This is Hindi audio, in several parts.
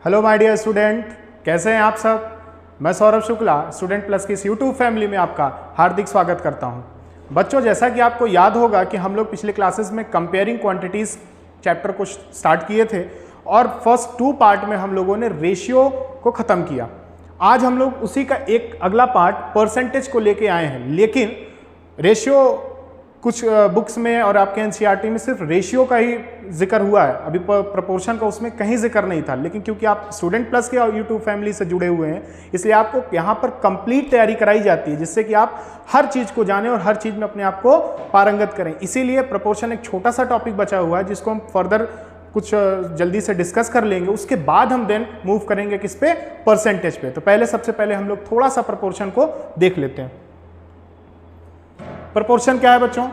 हेलो माय डियर स्टूडेंट, कैसे हैं आप सब। मैं सौरभ शुक्ला स्टूडेंट प्लस की इस यूट्यूब फैमिली में आपका हार्दिक स्वागत करता हूं। बच्चों, जैसा कि आपको याद होगा कि हम लोग पिछले क्लासेस में कंपेयरिंग क्वांटिटीज़ चैप्टर को स्टार्ट किए थे और फर्स्ट 2 पार्ट में हम लोगों ने रेशियो को ख़त्म किया। आज हम लोग उसी का एक अगला पार्ट परसेंटेज को लेके आए हैं, लेकिन रेशियो कुछ बुक्स में और आपके एनसीईआरटी में सिर्फ रेशियो का ही जिक्र हुआ है, अभी प्रपोर्शन का उसमें कहीं जिक्र नहीं था। लेकिन क्योंकि आप स्टूडेंट प्लस के और यूट्यूब फैमिली से जुड़े हुए हैं, इसलिए आपको यहाँ पर कंप्लीट तैयारी कराई जाती है, जिससे कि आप हर चीज़ को जानें और हर चीज़ में अपने आप को पारंगत करें। इसीलिए प्रपोर्शन एक छोटा सा टॉपिक बचा हुआ है, जिसको हम फर्दर कुछ जल्दी से डिस्कस कर लेंगे। उसके बाद हम देन मूव करेंगे किस पे, परसेंटेज पे। तो पहले सबसे पहले हम लोग थोड़ा सा प्रपोर्शन को देख लेते हैं। प्रपोर्शन क्या है बच्चों?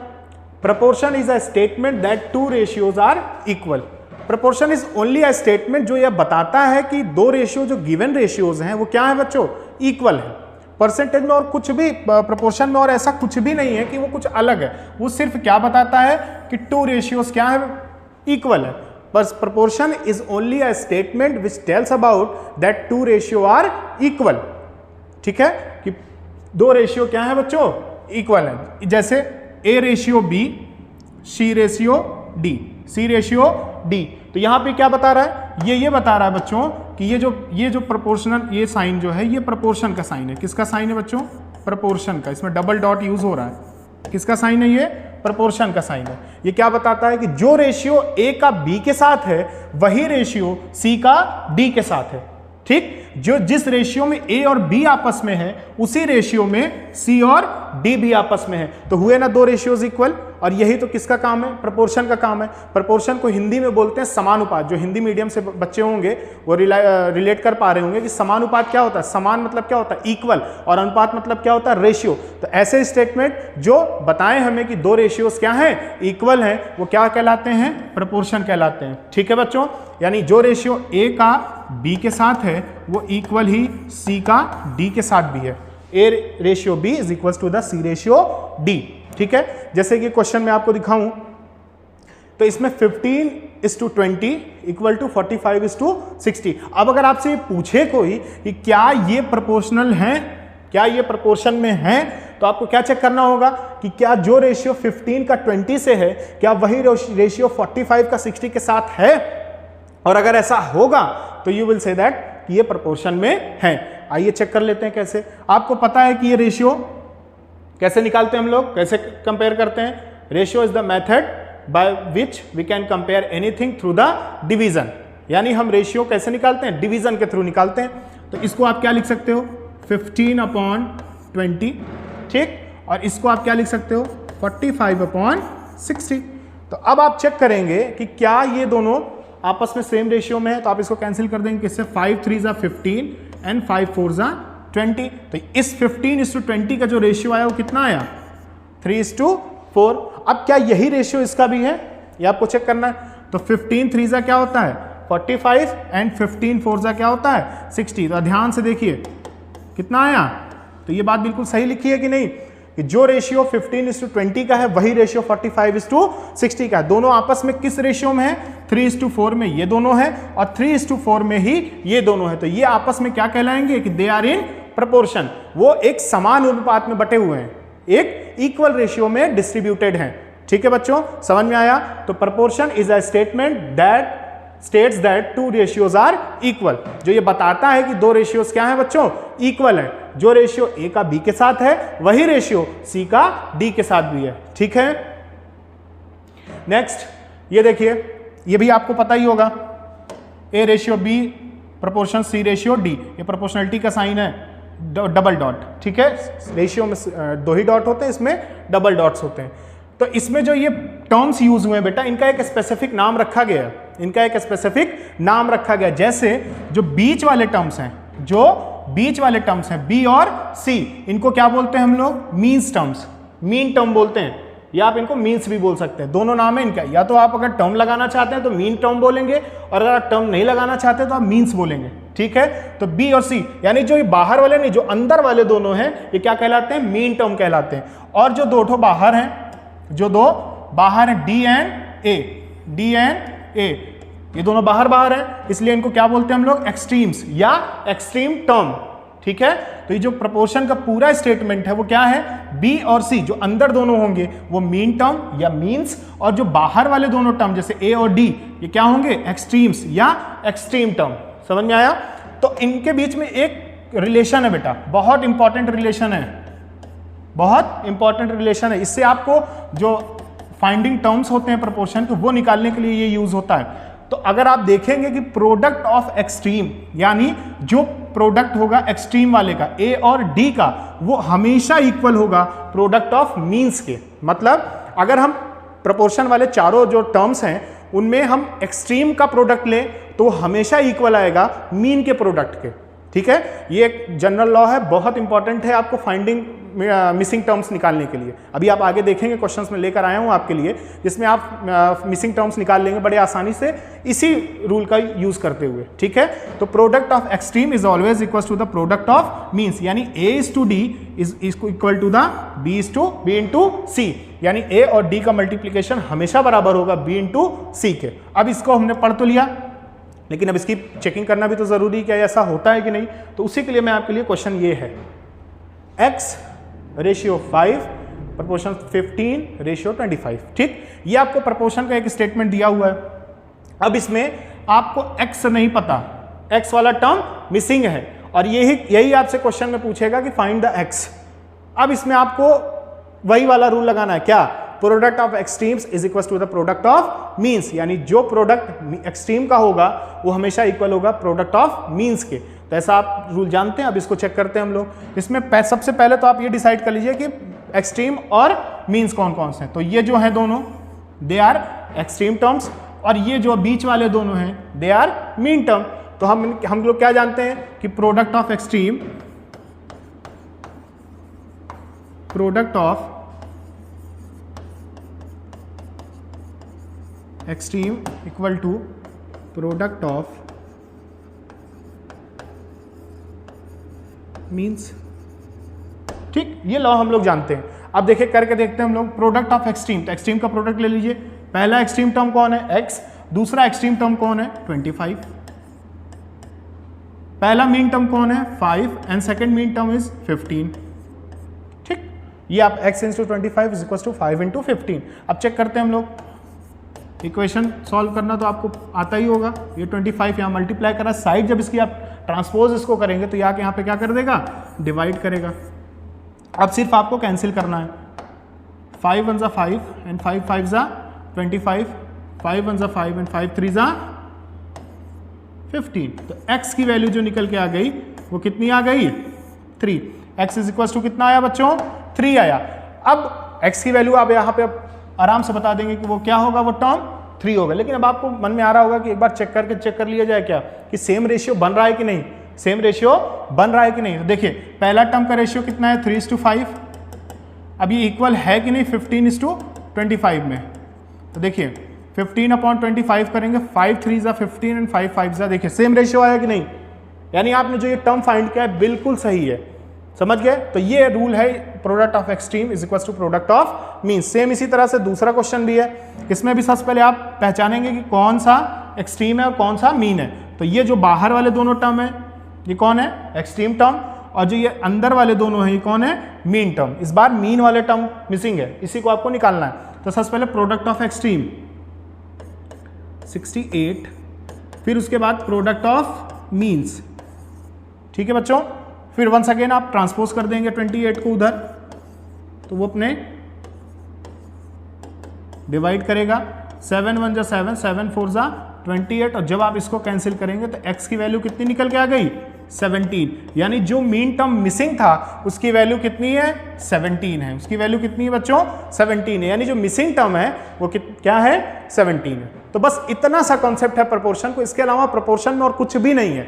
Proportion is a statement that 2 ratios are equal. Proportion is only a statement जो यह बताता है कि 2 रेशियो जो गिवन रेशियोज हैं वो क्या है बच्चों, इक्वल है। परसेंटेज में और कुछ भी, प्रपोर्शन में और ऐसा कुछ भी नहीं है कि वो कुछ अलग है। वो सिर्फ क्या बताता है कि 2 रेशियोज क्या है, इक्वल है। बस proportion is only a statement which tells about that 2 ratio are equal. ठीक है, कि 2 रेशियो क्या है बच्चों, इक्वल है। जैसे A ratio B, C ratio D, C ratio D. तो यहां पे क्या बता रहा है, ये बता रहा है बच्चों कि ये जो प्रोपोर्शनल, ये साइन जो है ये प्रोपोर्शन का साइन है। किसका साइन है बच्चों, प्रोपोर्शन का। इसमें डबल डॉट यूज हो रहा है। किसका साइन है, ये प्रोपोर्शन का साइन है। ये क्या बताता है कि जो रेशियो ए का बी के साथ है वही रेशियो सी का डी के साथ है। ठीक, जो जिस रेशियो में ए और बी आपस में है उसी रेशियो में सी और डी भी आपस में है। तो हुए ना 2 रेशियोज इक्वल। और यही तो किसका काम है, प्रपोर्शन का काम है। प्रपोर्शन को हिंदी में बोलते हैं समानुपात। जो हिंदी मीडियम से बच्चे होंगे वो रिलेट कर पा रहे होंगे कि समानुपात क्या होता है। समान मतलब क्या होता है, इक्वल, और अनुपात मतलब क्या होता है, रेशियो। तो ऐसे स्टेटमेंट जो बताएं हमें कि 2 रेशियोज क्या हैं, इक्वल हैं, वो क्या कहलाते हैं, प्रपोर्शन कहलाते हैं। ठीक है बच्चों, यानी जो रेशियो ए का बी के साथ है वो इक्वल ही सी का डी के साथ भी है। A ratio B is equal to the C ratio D. ठीक है, जैसे कि क्वेश्चन में आपको दिखाऊं तो इसमें 15:20 इक्वल टू 45:60। अब अगर आपसे पूछे कोई कि क्या ये प्रोपोर्शनल हैं, क्या ये प्रोपोर्शन में हैं, तो आपको क्या चेक करना होगा कि क्या जो रेशियो 15 का 20 से है क्या वही रेशियो 45 का 60 के साथ है। और अगर ऐसा होगा तो यू विल से दैट कि ये प्रोपोर्शन में है। आइए चेक कर लेते हैं कैसे। आपको पता है कि ये रेशियो कैसे निकालते हैं हम लोग, कैसे कंपेयर करते हैं। Ratio is the method by which we can compare anything through the division. यानी हम रेशियो कैसे निकालते हैं, डिवीजन के थ्रू निकालते हैं। तो इसको आप क्या लिख सकते हो, 15/20। ठीक, और इसको आप क्या लिख सकते हो, 45/60। तो अब आप चेक करेंगे कि क्या ये दोनों आपस में सेम रेशियो में है। तो आप इसको कैंसिल कर देंगे किससे, 5 3 ज़ा 15 एंड 5 4 ज़ा 20। तो इस 15:20 का जो रेशियो आया वो कितना आया, 3:4। अब क्या यही रेशियो इसका भी है, ये आपको चेक करना है। तो 15 3 ज़ा क्या होता है, 45 एंड 15 4 ज़ा क्या होता है, 60। तो ध्यान से देखिए कितना आया। तो ये बात बिल्कुल सही लिखी है कि नहीं, कि जो रेशियो 15:20 का है वही रेशियो 45:60 का है। दोनों आपस में किस रेशियो में है, 3:4 में ये दोनों है और 3:4 में ही ये दोनों है। तो ये आपस में क्या कहलाएंगे कि दे आर इन प्रपोर्शन। वो एक समान अनुपात में बटे हुए हैं, एक इक्वल रेशियो में डिस्ट्रीब्यूटेड हैं। ठीक है बच्चों, समझ में आया। तो proportion is a statement that states that 2 ratios are equal. जो ये बताता है कि 2 रेशियोज क्या है बच्चों, इक्वल है। जो रेशियो ए का बी के साथ है वही रेशियो सी का डी के साथ भी है। ठीक है, नेक्स्ट ये देखिए, ये भी आपको पता ही होगा, A ratio B proportion C ratio D. ये प्रोपोर्शनलिटी का साइन है, डबल डॉट। ठीक है, रेशियो में 2 ही डॉट होते हैं, इसमें डबल डॉट्स होते हैं। तो इसमें जो ये टर्म्स यूज हुए हैं बेटा, इनका एक स्पेसिफिक नाम रखा गया है, इनका एक स्पेसिफिक नाम रखा गया। जैसे जो बीच वाले टर्म्स हैं, जो बीच वाले टर्म्स हैं बी और सी, इनको क्या बोलते हैं हम लोग, मीन्स टर्म्स, मीन टर्म बोलते हैं, या आप इनको मीन्स भी बोल सकते हैं। दोनों नाम है इनका। या तो आप अगर टर्म लगाना चाहते हैं तो मीन टर्म बोलेंगे, और अगर आप टर्म नहीं लगाना चाहते तो आप मीन्स बोलेंगे। ठीक है, तो बी और सी, यानी जो ये बाहर वाले नहीं, जो अंदर वाले दोनों हैं, ये क्या कहलाते हैं, मीन टर्म कहलाते हैं। और जो 2 बाहर हैं, जो 2 बाहर है डी एंड ए, ये दोनों बाहर बाहर है, इसलिए इनको क्या बोलते हैं हम लोग, एक्सट्रीम्स या एक्सट्रीम टर्म। ठीक है, तो ये जो प्रपोर्शन का पूरा स्टेटमेंट है वो क्या है, बी और सी जो अंदर दोनों होंगे वो मीन टर्म या मीन्स, और जो बाहर वाले दोनों टर्म जैसे ए और डी ये क्या होंगे, एक्सट्रीम्स या एक्सट्रीम टर्म। समझ में आया? तो इनके बीच में एक रिलेशन है बेटा, बहुत इंपॉर्टेंट रिलेशन है, बहुत इंपॉर्टेंट रिलेशन है। इससे आपको जो फाइंडिंग टर्म्स होते हैं प्रपोर्शन के वो निकालने के लिए ये यूज होता है। तो अगर आप देखेंगे कि प्रोडक्ट ऑफ एक्सट्रीम, यानी जो प्रोडक्ट होगा एक्सट्रीम वाले का ए और डी का, वो हमेशा इक्वल होगा प्रोडक्ट ऑफ मीन्स के। मतलब अगर हम प्रपोर्शन वाले चारों जो टर्म्स हैं उनमें हम एक्सट्रीम का प्रोडक्ट लें तो हमेशा इक्वल आएगा मीन के प्रोडक्ट के। ठीक है, ये एक जनरल लॉ है, बहुत इंपॉर्टेंट है आपको फाइंडिंग मिसिंग टर्म्स निकालने के लिए। अभी आप आगे देखेंगे क्वेश्चंस में लेकर आया हूं आपके लिए, जिसमें आप मिसिंग टर्म्स निकाल लेंगे बड़े आसानी से इसी रूल का यूज करते हुए। ठीक है, तो product of extreme is always equal to the product of means, यानी A is to D is equal to the B is to B into C, यानी ए और डी का मल्टीप्लीकेशन हमेशा बराबर होगा बी इंटू सी के। अब इसको हमने पढ़ तो लिया, लेकिन अब इसकी चेकिंग करना भी तो जरूरी है, क्या ऐसा होता है कि नहीं। तो उसी के लिए मैं आपके लिए क्वेश्चन ये है, x रेशियो 5 प्रपोर्शन 15 रेशियो 25। ठीक, ये आपको प्रपोर्शन का एक स्टेटमेंट दिया हुआ है। अब इसमें आपको x नहीं पता, x वाला टर्म मिसिंग है, और यही आपसे क्वेश्चन में पूछेगा कि फाइंड द x। अब इसमें आपको वही वाला रूल लगाना है, क्या, product of extremes is equal to the product of means, यानी जो प्रोडक्ट एक्सट्रीम का होगा वो हमेशा इक्वल होगा प्रोडक्ट ऑफ मीन्स के। तो ऐसा आप रूल जानते हैं। अब इसको चेक करते हैं हम लोग। इसमें सबसे पहले तो आप ये डिसाइड कर लीजिए कि एक्सट्रीम और मीन्स कौन कौन से हैं। तो ये जो है दोनों दे आर एक्सट्रीम टर्म्स, और ये जो बीच वाले दोनों हैं दे आर मीन टर्म। तो हम लोग क्या जानते हैं कि product of extreme, product of extreme equal to product of means. ठीक, ये लॉ हम लोग जानते हैं। अब देखिए करके देखते हैं हम लोग प्रोडक्ट ऑफ एक्सट्रीम। तो एक्सट्रीम का प्रोडक्ट ले लीजिए। पहला एक्सट्रीम टर्म कौन है, x, दूसरा एक्सट्रीम टर्म कौन है 25, पहला मीन टर्म कौन है 5 and second mean term is 15। ठीक, ये आप x into 25 is equal to 5 into 15। अब चेक करते हैं हम लोग, इक्वेशन सॉल्व करना तो आपको आता ही होगा। ये 25 यहाँ मल्टीप्लाई करा, साइड जब इसकी आप ट्रांसपोज इसको करेंगे तो यहाँ पे क्या कर देगा, डिवाइड करेगा। अब सिर्फ आपको कैंसिल करना है, 5 1 ज़ा 5 एंड 5 5 ज़ा 25, 5 1 ज़ा 5 एंड 5 3 ज़ा 15। तो x की वैल्यू जो निकल के आ गई वो कितनी आ गई, 3। x इज इक्वल टू कितना आया बच्चों, 3 आया। अब x की वैल्यू आप यहाँ पे आराम से बता देंगे कि वो क्या होगा, वो टर्म 3 होगा। लेकिन अब आपको मन में आ रहा होगा कि एक बार चेक कर लिया जाए क्या कि सेम रेशियो बन रहा है कि नहीं, सेम रेशियो बन रहा है कि नहीं। तो देखिए पहला टर्म का रेशियो कितना है 3:5। अब ये इक्वल है कि नहीं 15:25 में। तो देखिए 15/25 करेंगे, 5 3 ज़ा 15 एंड 5 5 ज़ा, देखिए सेम रेशियो आया कि नहीं। यानी आपने जो ये टर्म फाइंड किया है बिल्कुल सही है, समझ गए। तो ये रूल है product of extreme is equal to product of mean. Same इसी तरह से दूसरा क्वेश्चन भी है, इसमें भी सबसे पहले आप पहचानेंगे कि कौन सा एक्सट्रीम है और कौन सा मीन है। तो ये जो बाहर वाले दोनों टर्म है ये कौन है, एक्सट्रीम टर्म, और जो ये अंदर वाले दोनों है ये कौन है, मीन टर्म। इस बार मीन वाले टर्म मिसिंग है, इसी को आपको निकालना है। तो सबसे पहले प्रोडक्ट ऑफ एक्सट्रीम 68, फिर उसके बाद प्रोडक्ट ऑफ मीन्स। ठीक है बच्चों, फिर वंस अगेन आप ट्रांसपोज कर देंगे 28 को उधर, तो वो अपने डिवाइड करेगा, 7 1 ज़ा 7, 7 4 ज़ा 28, और जब आप इसको कैंसिल करेंगे तो x की वैल्यू कितनी निकल के आ गई, 17। यानी जो मीन टर्म मिसिंग था उसकी वैल्यू कितनी है, 17 है। उसकी वैल्यू कितनी है बच्चों, 17 है। यानी जो मिसिंग टर्म है वो क्या है, 17 है। तो बस इतना सा कॉन्सेप्ट है प्रोपोर्शन को, इसके अलावा प्रोपोर्शन में और कुछ भी नहीं है।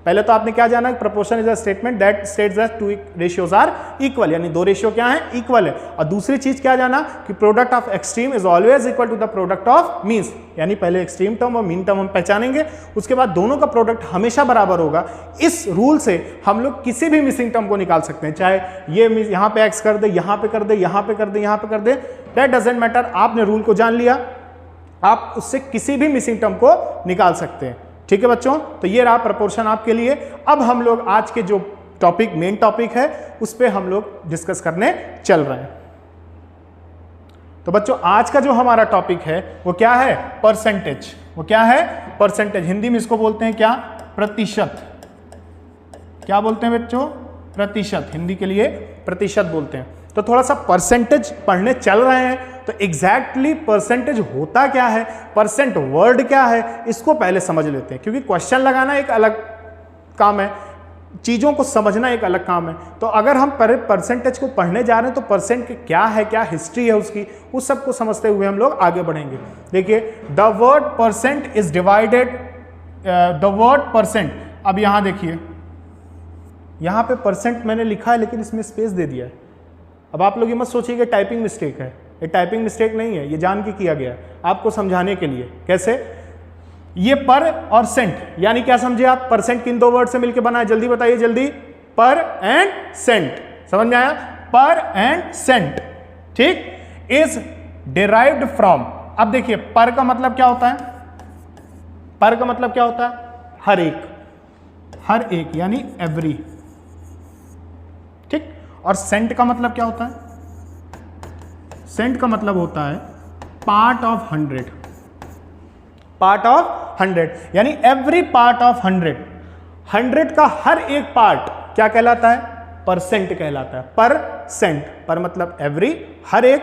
पहले तो आपने क्या जाना, proportion is a statement that states that two ratios are equal, यानी दो रेशियो क्या है, इक्वल है। और दूसरी चीज क्या जाना कि product of extreme is always equal to the product of means, यानी पहले एक्सट्रीम टर्म और मीन टर्म हम पहचानेंगे, उसके बाद दोनों का प्रोडक्ट हमेशा बराबर होगा। इस रूल से हम लोग किसी भी मिसिंग टर्म को निकाल सकते हैं, चाहे ये यहाँ पे एक्स कर दे, यहाँ पे कर दे, यहाँ पे कर दे, यहाँ पे कर दे, दैट डजंट मैटर। आपने रूल को जान लिया। आप उससे किसी भी मिसिंग टर्म को निकाल सकते हैं। ठीक है बच्चों, तो ये रहा प्रोपोर्शन आपके लिए। अब हम लोग आज के जो टॉपिक, मेन टॉपिक है, उस पर हम लोग डिस्कस करने चल रहे हैं। तो बच्चों आज का जो हमारा टॉपिक है वो क्या है? परसेंटेज। वो क्या है? परसेंटेज। हिंदी में इसको बोलते हैं क्या? प्रतिशत। क्या बोलते हैं बच्चों? प्रतिशत। हिंदी के लिए प्रतिशत बोलते हैं। तो थोड़ा सा परसेंटेज पढ़ने चल रहे हैं, तो एग्जैक्टली परसेंटेज होता क्या है, परसेंट वर्ड क्या है, इसको पहले समझ लेते हैं। क्योंकि क्वेश्चन लगाना एक अलग काम है, चीज़ों को समझना एक अलग काम है। तो अगर हम परसेंटेज को पढ़ने जा रहे हैं तो परसेंट क्या है, क्या हिस्ट्री है उसकी, उस सब को समझते हुए हम लोग आगे बढ़ेंगे। देखिए, the word percent is divided, the word percent, अब यहां देखिए, यहां पे परसेंट मैंने लिखा है लेकिन इसमें स्पेस दे दिया है। अब आप लोग ये मत सोचिए कि टाइपिंग मिस्टेक है, ये टाइपिंग मिस्टेक नहीं है, ये जान के किया गया है आपको समझाने के लिए। कैसे? ये पर और सेंट, यानी क्या समझे आप? परसेंट किन दो वर्ड से मिलकर बना है? जल्दी बताइए जल्दी। पर एंड सेंट। समझ में आया? पर एंड सेंट। ठीक, इज डिराइव्ड फ्रॉम। अब देखिए, पर का मतलब क्या होता है? पर का मतलब क्या होता है? हर एक, हर एक यानी एवरी। ठीक, और सेंट का मतलब क्या होता है? सेंट का मतलब होता है पार्ट ऑफ 100। पार्ट ऑफ 100 यानी एवरी पार्ट ऑफ 100। 100 का हर एक पार्ट क्या कहलाता है? परसेंट कहलाता है। परसेंट, पर मतलब एवरी, हर एक,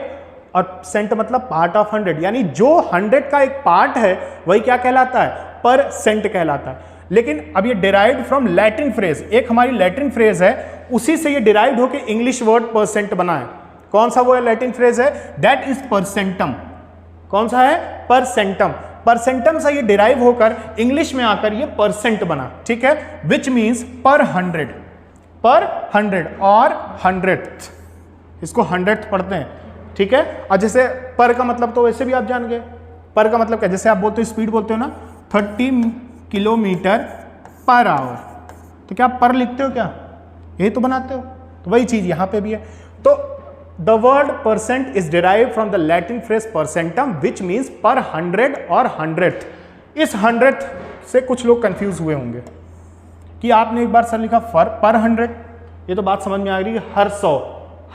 और सेंट मतलब पार्ट ऑफ 100, यानी जो 100 का एक पार्ट है वही क्या कहलाता है? परसेंट कहलाता है। लेकिन अब ये डिराइव्ड फ्रॉम लैटिन फ्रेज, एक हमारी लैटिन फ्रेज है, उसी से ये डिराइव्ड होकर इंग्लिश वर्ड परसेंट बना है। कौन सा वो लैटिन फ्रेज है? That is percentum. कौन सा है? परसेंटम। परसेंटम से ये डिराइव होकर इंग्लिश में आकर ये परसेंट बना। ठीक है, विच मींस पर 100, पर 100 और 100th, इसको 100th पढ़ते हैं। ठीक है, और जैसे पर का मतलब तो वैसे भी आप जान गए। पर का मतलब क्या? जैसे आप बोलते हो, स्पीड बोलते हो ना, 30 किलोमीटर पर आवर, तो क्या आप पर लिखते हो? क्या यही तो बनाते हो? तो वही चीज यहां पे भी है। तो the word percent is derived from the Latin phrase percentum which means per 100 और 100th। इस 100th से कुछ लोग कंफ्यूज हुए होंगे कि आपने एक बार सर लिखा पर 100, ये तो बात समझ में आ रही है, हर 100,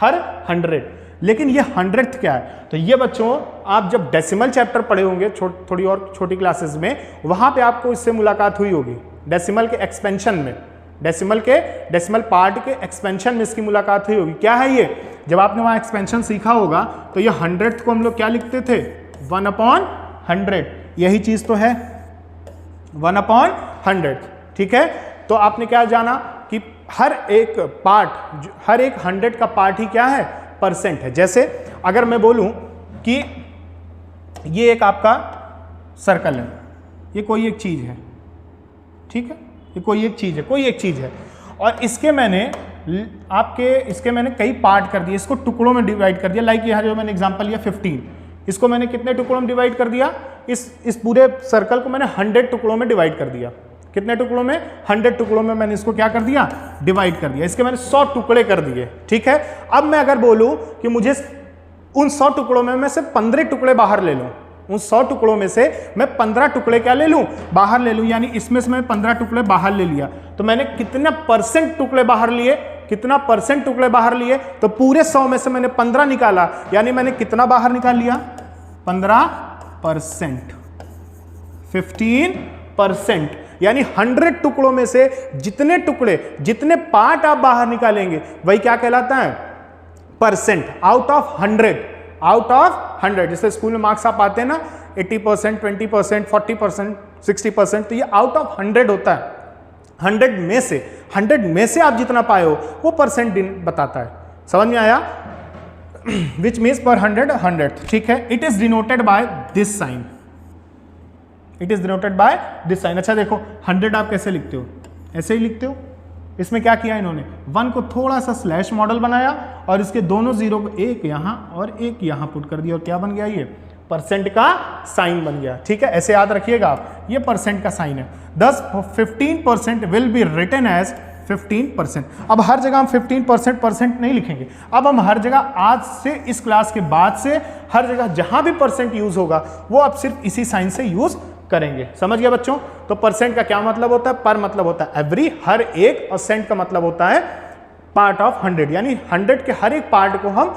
हर 100, लेकिन ये 100th क्या है? तो ये बच्चों आप जब डेसिमल चैप्टर पढ़े होंगे थोड़ी और छोटी क्लासेस में, वहां पे आपको इससे मुलाकात हुई होगी। डेसिमल के एक्सपेंशन में, डेसिमल पार्ट के एक्सपेंशन में इसकी मुलाकात हुई होगी। क्या है ये? जब आपने वहां एक्सपेंशन सीखा होगा तो ये 100th को हम लोग क्या लिखते थे? 1/100। यही चीज तो है, 1/100। ठीक है, तो आपने क्या जाना कि हर एक पार्ट, हर एक 100 का पार्ट ही क्या है? परसेंट है। जैसे अगर मैं बोलूं कि ये एक आपका सर्कल है, ये कोई एक चीज है, ठीक है, ये कोई एक चीज है, कोई एक चीज है, और इसके मैंने कई पार्ट कर दिए, इसको टुकड़ों में डिवाइड कर दिया। लाइक यहाँ जो मैंने एग्जांपल लिया 15, इसको मैंने कितने टुकड़ों में डिवाइड कर दिया? इस पूरे सर्कल को मैंने 100 टुकड़ों में डिवाइड कर दिया। कितने टुकड़ों में? 100 टुकड़ों में मैंने इसको क्या कर दिया? डिवाइड कर दिया। इसके मैंने 100 टुकड़े कर दिए। ठीक है, अब मैं अगर बोलूं कि मुझे उन 100 टुकड़ों में मैं सिर्फ 15 टुकड़े बाहर ले लूं, उन 100 टुकड़ों में से मैं 15 टुकड़े क्या ले लूं? बाहर ले लूं, यानी इसमें से मैं 15 टुकड़े बाहर ले लिया, तो मैंने कितना परसेंट टुकड़े बाहर लिए? कितना परसेंट टुकड़े बाहर लिए? तो पूरे 100 में से मैंने 15 निकाला, यानी मैंने कितना बाहर निकाल लिया? 15%, 15%, यानी 100 टुकड़ों में से जितने टुकड़े, जितने पार्ट आप बाहर निकालेंगे वही क्या कहलाता है? Percent. Out of 100, out of 100। जैसे स्कूल में मार्क्स आप आते हैं ना, 80%, 20%, 40%, 60%, तो ये आउट ऑफ 100 होता है। 100 में से आप जितना पाए हो वो परसेंट बताता है। समझ में आया? विच मीन्स पर 100, 100th। ठीक है, it is denoted by this sign, it is denoted by this sign. अच्छा देखो, 100 आप कैसे लिखते हो? ऐसे ही लिखते हो। इसमें क्या किया इन्होंने? 1 को थोड़ा सा स्लैश मॉडल बनाया और इसके दोनों जीरो को एक यहां और एक यहां पुट कर दिया, और क्या बन गया? ये परसेंट का साइन बन गया। ठीक है, ऐसे याद रखिएगा आप, ये परसेंट का साइन है। 15% विल बी रिटन एज 15%। अब हर जगह हम 15% नहीं लिखेंगे, अब हम हर जगह आज से इस क्लास के बाद से हर जगह जहां भी परसेंट यूज होगा वो अब सिर्फ इसी साइन से यूज करेंगे। समझ गया बच्चों? तो परसेंट का क्या मतलब होता है? पर मतलब होता है एवरी, हर एक, और सेंट का मतलब होता है पार्ट ऑफ 100, यानी 100 के हर एक पार्ट को हम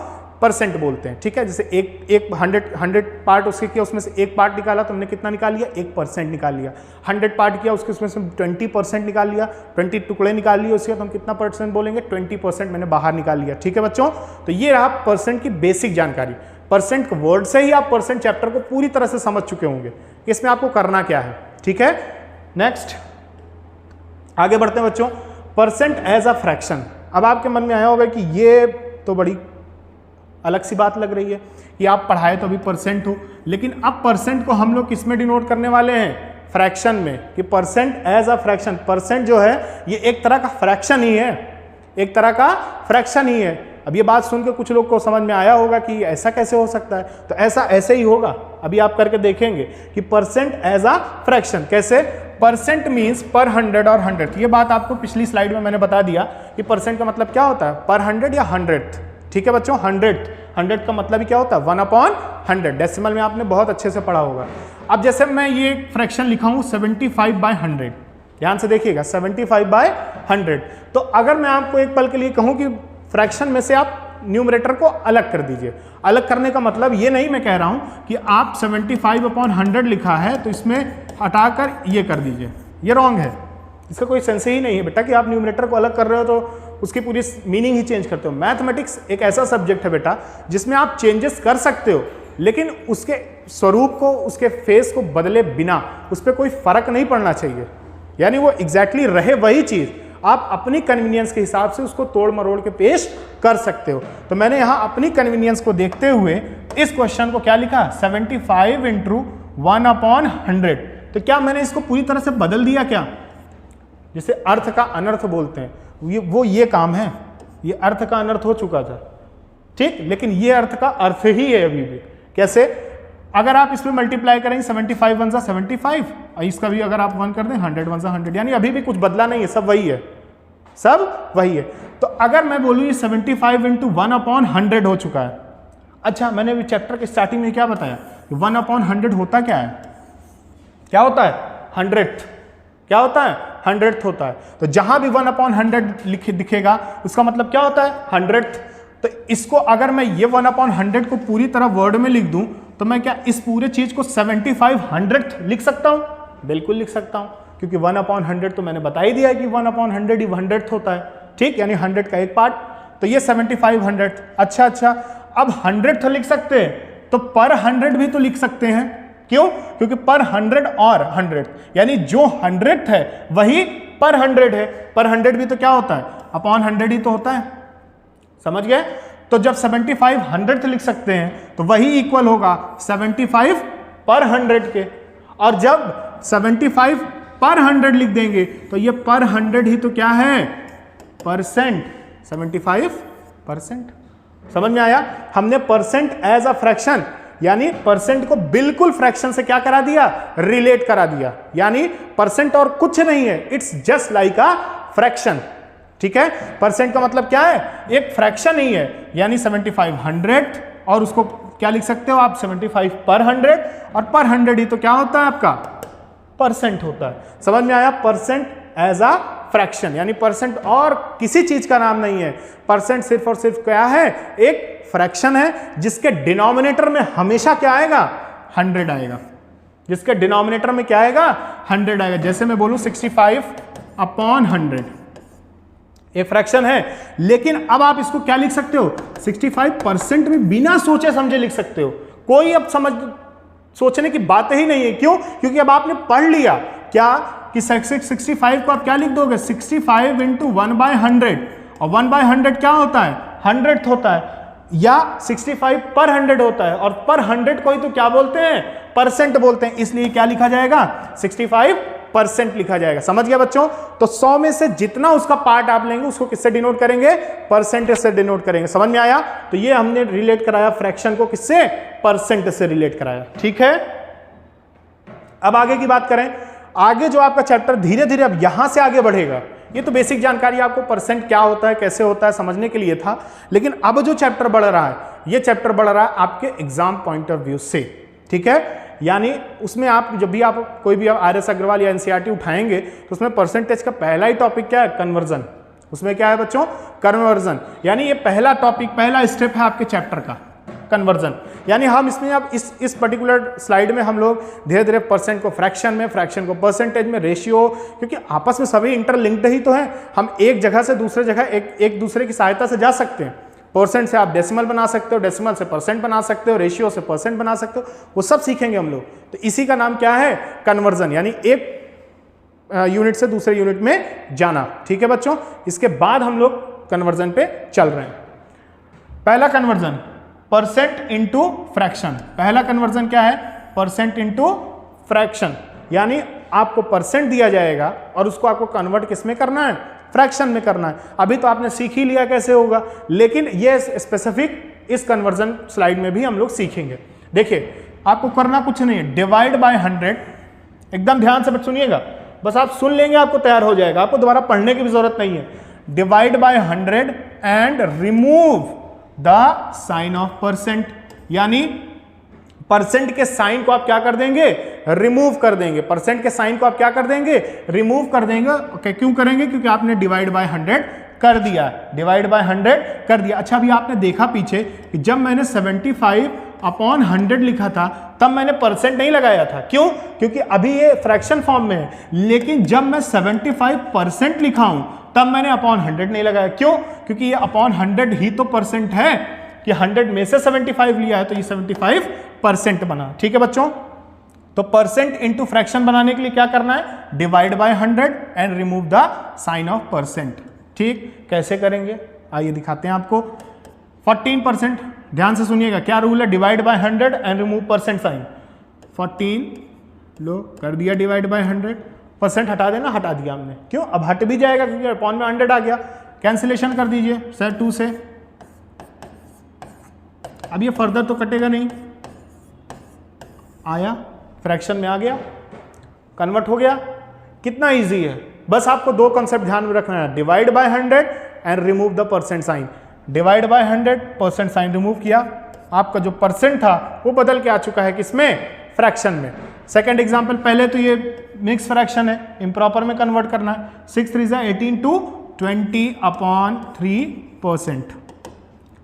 परसेंट बोलते हैं। ठीक है, जैसे एक 100 पार्ट उसके किया, उसमें से एक पार्ट निकाला तो हमने कितना निकाल लिया? 1% निकाल लिया। 100 पार्ट किया, उसके उसमें से 20% निकाल लिया, 20 टुकड़े निकाल लिए उसके, तो हम कितना परसेंट बोलेंगे? 20% मैंने बाहर निकाल लिया। ठीक है बच्चों, तो ये रहा परसेंट की बेसिक जानकारी। परसेंट वर्ड से ही आप परसेंट चैप्टर को पूरी तरह से समझ चुके होंगे, इसमें आपको करना क्या है। ठीक है, नेक्स्ट आगे बढ़ते हैं बच्चों। Percent as a fraction. अब आपके मन में आया होगा कि ये तो बड़ी अलग सी बात लग रही है कि आप पढ़ाए तो अभी परसेंट हो, लेकिन अब परसेंट को हम लोग किस में डिनोट करने वाले हैं? फ्रैक्शन में। कि percent as a fraction, percent जो है ये एक तरह का फ्रैक्शन ही है, एक तरह का फ्रैक्शन ही है। अब ये बात सुन के कुछ लोग को समझ में आया होगा कि ऐसा कैसे हो सकता है, तो ऐसा ऐसे ही होगा, अभी आप करके देखेंगे कि परसेंट एज अ फ्रैक्शन कैसे। परसेंट मीन्स पर 100 और 100। ये बात आपको पिछली स्लाइड में मैंने बता दिया कि परसेंट का मतलब क्या होता है? पर 100 या 100th। ठीक है बच्चों, 100 का मतलब ही क्या होता है? 1/100। डेसिमल में आपने बहुत अच्छे से पढ़ा होगा। अब जैसे मैं ये फ्रैक्शन लिखा हूं 75/100, ध्यान से देखिएगा, 75/100। तो अगर मैं आपको एक पल के लिए कहूं कि फ्रैक्शन में से आप न्यूमरेटर को अलग कर दीजिए, अलग करने का मतलब ये नहीं मैं कह रहा हूं कि आप 75/100 लिखा है तो इसमें हटाकर ये कर दीजिए, ये रॉन्ग है। इसका कोई सेंस ही नहीं है बेटा कि आप न्यूमरेटर को अलग कर रहे हो तो उसकी पूरी मीनिंग ही चेंज करते हो। मैथमेटिक्स एक ऐसा सब्जेक्ट है बेटा जिसमें आप चेंजेस कर सकते हो, लेकिन उसके स्वरूप को, उसके फेस को बदले बिना उस पर कोई फर्क नहीं पड़ना चाहिए, यानी वो एग्जैक्टली रहे वही चीज, आप अपनी कन्वीनियंस के हिसाब से उसको तोड़ मरोड़ के पेश कर सकते हो। तो मैंने यहां अपनी कन्वीनियंस को देखते हुए इस क्वेश्चन को क्या लिखा? 75 × 1/100। तो क्या मैंने इसको पूरी तरह से बदल दिया क्या? जिसे अर्थ का अनर्थ बोलते हैं, ये काम है। ये अर्थ का अनर्थ हो चुका था, ठीक, लेकिन ये अर्थ का अर्थ ही है अभी भी। कैसे? अगर आप इसमें मल्टीप्लाई करेंगे 75 × 1 = 75, और इसका भी अगर आप 1 कर दें 100 × 1 = 100, यानी अभी भी कुछ बदला नहीं है, सब वही है, सब वही है। तो अगर मैं बोलूँ ये 75 × 1/100 हो चुका है। अच्छा, मैंने अभी चैप्टर के स्टार्टिंग में क्या बताया? 1/100 होता क्या है? क्या होता है? 100th। क्या होता है? 100th होता है। तो जहां भी 1/100 दिखेगा उसका मतलब क्या होता है? 100th। तो इसको अगर मैं ये 1/100 को पूरी तरह वर्ड में लिख दूं तो मैं क्या इस पूरे चीज को 75/100th लिख सकता हूं? बिल्कुल लिख सकता हूं, क्योंकि 1/100 तो मैंने बता ही दिया है कि 1/100 ही 100th होता है, ठीक, यानी 100 का एक पार्ट। तो ये 75/100। अच्छा, अब 100th लिख सकते हैं तो पर 100 भी तो लिख सकते हैं। क्यों? क्योंकि पर 100 और 100, यानी जो 100th है वही पर 100 है। पर 100 भी तो क्या होता है? अपॉन 100 ही तो होता है। समझ गए? तो जब 75/100th लिख सकते हैं तो वही इक्वल होगा 75 पर 100 के, और जब 75 पर 100 लिख देंगे तो ये पर 100 ही तो क्या है? परसेंट। 75%। समझ में आया? हमने परसेंट एज अ फ्रैक्शन, यानी परसेंट को बिल्कुल फ्रैक्शन से क्या करा दिया? रिलेट करा दिया। यानी परसेंट और कुछ नहीं है, it's just like a fraction. ठीक है, परसेंट का मतलब क्या है? एक फ्रैक्शन ही है, यानी 75/100, और उसको क्या लिख सकते हो आप? 75 पर 100, और पर 100 ही तो क्या होता है आपका? परसेंट होता है। समझ में आया? परसेंट एज अ फ्रैक्शन, यानी परसेंट और किसी चीज का नाम नहीं है। परसेंट सिर्फ और सिर्फ क्या है? एक फ्रैक्शन है जिसके डिनोमिनेटर में हमेशा क्या आएगा? 100 आएगा। जिसके डिनोमिनेटर में क्या आएगा? 100 आएगा। जैसे मैं बोलूं 65/100, एक फ्रैक्शन है, लेकिन अब आप इसको क्या लिख सकते हो? 65% में बिना सोचे समझे लिख सकते हो। कोई अब सोचने की बात ही नहीं है। क्यों? क्योंकि अब आपने पढ़ लिया क्या कि 65 को आप क्या लिख दोगे? 65 × 1/100, और 1/100 क्या होता है? 100th होता है, या 65 पर 100 होता है, और पर 100 को ही तो क्या बोलते हैं? परसेंट बोलते हैं। इसलिए क्या लिखा जाएगा? 65% लिखा जाएगा। समझ गया बच्चों? तो 100 में से जितना उसका पार्ट आप लेंगे उसको किससे डिनोट करेंगे? परसेंटेज से डिनोट करेंगे। समझ में आया? तो ये हमने रिलेट कराया फ्रैक्शन को किससे? परसेंट से रिलेट कराया। ठीक है, अब आगे की बात करें। आगे जो आपका चैप्टर धीरे धीरे अब यहां से आगे बढ़ेगा, ये तो बेसिक जानकारी आपको परसेंट क्या होता है, कैसे होता है, समझने के लिए था। लेकिन अब जो चैप्टर बढ़ रहा है, ये चैप्टर बढ़ रहा है आपके एग्जाम पॉइंट ऑफ व्यू से, ठीक है। यानी उसमें आप जब भी आप कोई भी RS अग्रवाल या NCERT उठाएंगे तो उसमें परसेंटेज का पहला ही टॉपिक क्या है, कन्वर्जन। उसमें क्या है बच्चों, कन्वर्जन। यानी ये पहला टॉपिक, पहला स्टेप है आपके चैप्टर का, कन्वर्जन। यानी हम इसमें अब इस पर्टिकुलर स्लाइड में हम लोग धीरे धीरे परसेंट को फ्रैक्शन में, फ्रैक्शन को परसेंटेज में, रेशियो, क्योंकि आपस में सभी इंटरलिंक्ड ही तो हैं। हम एक जगह से दूसरे जगह एक दूसरे की सहायता से जा सकते हैं। परसेंट से आप डेसिमल बना सकते हो, डेसिमल से परसेंट बना सकते हो, रेशियो से परसेंट बना सकते हो, वो सब सीखेंगे हम लोग। तो इसी का नाम क्या है, कन्वर्जन, यानी एक यूनिट से दूसरे यूनिट में जाना, ठीक है बच्चों। इसके बाद हम लोग कन्वर्जन पे चल रहे हैं। पहला कन्वर्जन परसेंट इंटू फ्रैक्शन। पहला कन्वर्जन क्या है, परसेंट इंटू फ्रैक्शन। यानी आपको परसेंट दिया जाएगा और उसको आपको कन्वर्ट किस में करना है, फ्रैक्शन में करना है। अभी तो आपने सीख ही लिया कैसे होगा, लेकिन ये स्पेसिफिक इस कन्वर्जन स्लाइड में भी हम लोग सीखेंगे। देखिए आपको करना कुछ नहीं है, डिवाइड बाय 100, एकदम ध्यान से सुनिएगा, बस आप सुन लेंगे आपको तैयार हो जाएगा, आपको दोबारा पढ़ने की भी जरूरत नहीं है। Divide by 100 and remove the sign of percent. यानी परसेंट के साइन को आप क्या कर देंगे, रिमूव कर देंगे। परसेंट के साइन को आप क्या कर देंगे, रिमूव कर देंगे। okay, क्यों करेंगे, क्योंकि आपने डिवाइड बाय 100 कर दिया, डिवाइड बाय 100 कर दिया। अच्छा अभी आपने देखा पीछे कि जब मैंने 75/100 लिखा था तब मैंने परसेंट नहीं लगाया था। क्यों, क्योंकि अभी ये फ्रैक्शन फॉर्म में है। लेकिन जब मैं 75% लिखा हूं तब मैंने अपॉन 100 नहीं लगाया। क्यों, क्योंकि ये अपॉन 100 ही तो परसेंट है, कि 100 में से 75 लिया है तो ये 75% बना, ठीक है बच्चों। तो परसेंट इंटू फ्रैक्शन बनाने के लिए क्या करना है, divide by 100 and remove the sign of percent. ठीक, कैसे करेंगे आइए दिखाते हैं आपको। 14%, ध्यान से सुनिएगा, क्या रूल है, divide by 100 and remove percent sign. 14 लो कर दिया डिवाइड बाय 100, परसेंट हटा देना, हटा दिया हमने। क्यों, अब हट भी जाएगा क्योंकि अपॉन में 100 आ गया। कैंसिलेशन कर दीजिए सर 2 से। अब ये फर्दर तो कटेगा नहीं, आया फ्रैक्शन में आ गया, कन्वर्ट हो गया। कितना इजी है, बस आपको दो कॉन्सेप्ट ध्यान में रखना है, divide by 100 and remove the percent sign. Divide by 100, percent sign remove किया, आपका जो परसेंट था वो बदल के आ चुका है किसमें, फ्रैक्शन में। सेकंड एग्जांपल, पहले तो ये मिक्स फ्रैक्शन है, इम्प्रॉपर में कन्वर्ट करना है। 6 3 18 टू 20/3%,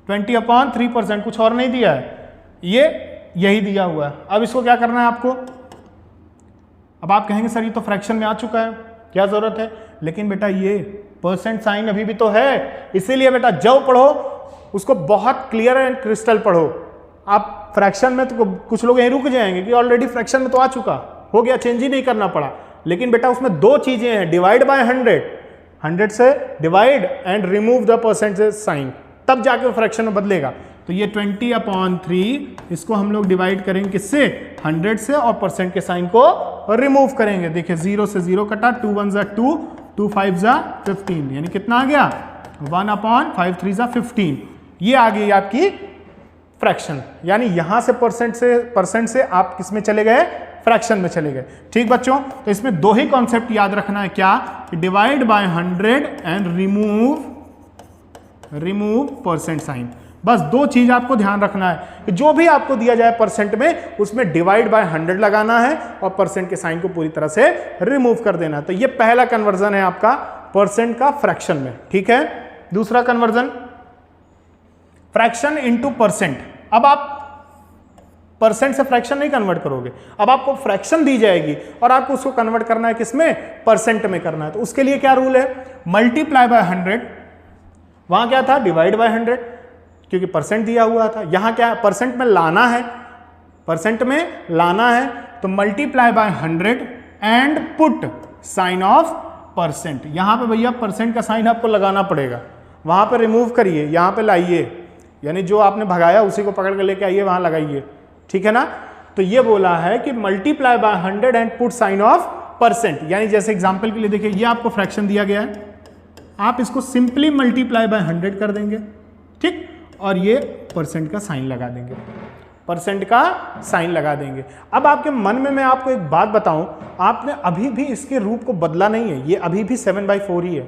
20/3%, कुछ और नहीं दिया है, ये यही दिया हुआ है। अब इसको क्या करना है आपको, अब आप कहेंगे सर ये तो फ्रैक्शन में आ चुका है, क्या जरूरत है, लेकिन बेटा ये परसेंट साइन अभी भी तो है, इसीलिए बेटा जब पढ़ो उसको बहुत क्लियर एंड क्रिस्टल पढ़ो। आप फ्रैक्शन में तो कुछ लोग यहीं रुक जाएंगे कि ऑलरेडी फ्रैक्शन में तो आ चुका, हो गया, चेंज ही नहीं करना पड़ा। लेकिन बेटा उसमें दो चीजें हैं, डिवाइड बाय 100 से divide and remove the percentage sign, तब जाके फ्रैक्शन में बदलेगा। तो ये 20/3, इसको हम लोग डिवाइड करेंगे किससे, 100 से, और परसेंट के साइन को रिमूव करेंगे। देखिए 0 से 0 कटा, 2 1 ज़ा 2, 2 5 ज़ा 15, यानी कितना आ गया, 1/5 3 ज़ा 15। ये आ गई आपकी फ्रैक्शन, यानी यहां से परसेंट से आप किस में चले गए, फ्रैक्शन में चले गए। ठीक बच्चों, तो इसमें दो ही कॉन्सेप्ट याद रखना है, क्या, divide by 100 and remove percent sign. बस दो चीज आपको ध्यान रखना है कि जो भी आपको दिया जाए परसेंट में, उसमें डिवाइड बाय 100 लगाना है और परसेंट के साइन को पूरी तरह से रिमूव कर देना है। तो ये पहला कन्वर्जन है आपका परसेंट का फ्रैक्शन में। ठीक है, दूसरा कन्वर्जन फ्रैक्शन इंटू परसेंट। अब आप परसेंट से फ्रैक्शन नहीं कन्वर्ट करोगे, अब आपको फ्रैक्शन दी जाएगी और आपको उसको कन्वर्ट करना है किसमें, परसेंट में करना है। तो उसके लिए क्या रूल है, मल्टीप्लाई बाय 100, वहां क्या था, डिवाइड बाय 100, क्योंकि परसेंट दिया हुआ था। यहां क्या है, परसेंट में लाना है, परसेंट में लाना है, तो multiply by 100 and put sign of percent. यहां पे भैया परसेंट का साइन आपको लगाना पड़ेगा, वहां पे रिमूव करिए, यहां पे लाइए, यानी जो आपने भगाया उसी को पकड़ कर लेके आइए, वहां लगाइए। ठीक है ना, तो ये बोला है कि multiply by 100 and put sign of percent. यानी जैसे एग्जांपल के लिए देखिए, ये आपको फ्रैक्शन दिया गया है, आप इसको सिंपली मल्टीप्लाई बाय 100 कर देंगे, ठीक, और ये परसेंट का साइन लगा देंगे। परसेंट का साइन लगा देंगे। अब आपके मन में मैं आपको एक बात बताऊं, आपने अभी भी इसके रूप को बदला नहीं है, ये अभी भी 7/4 ही है,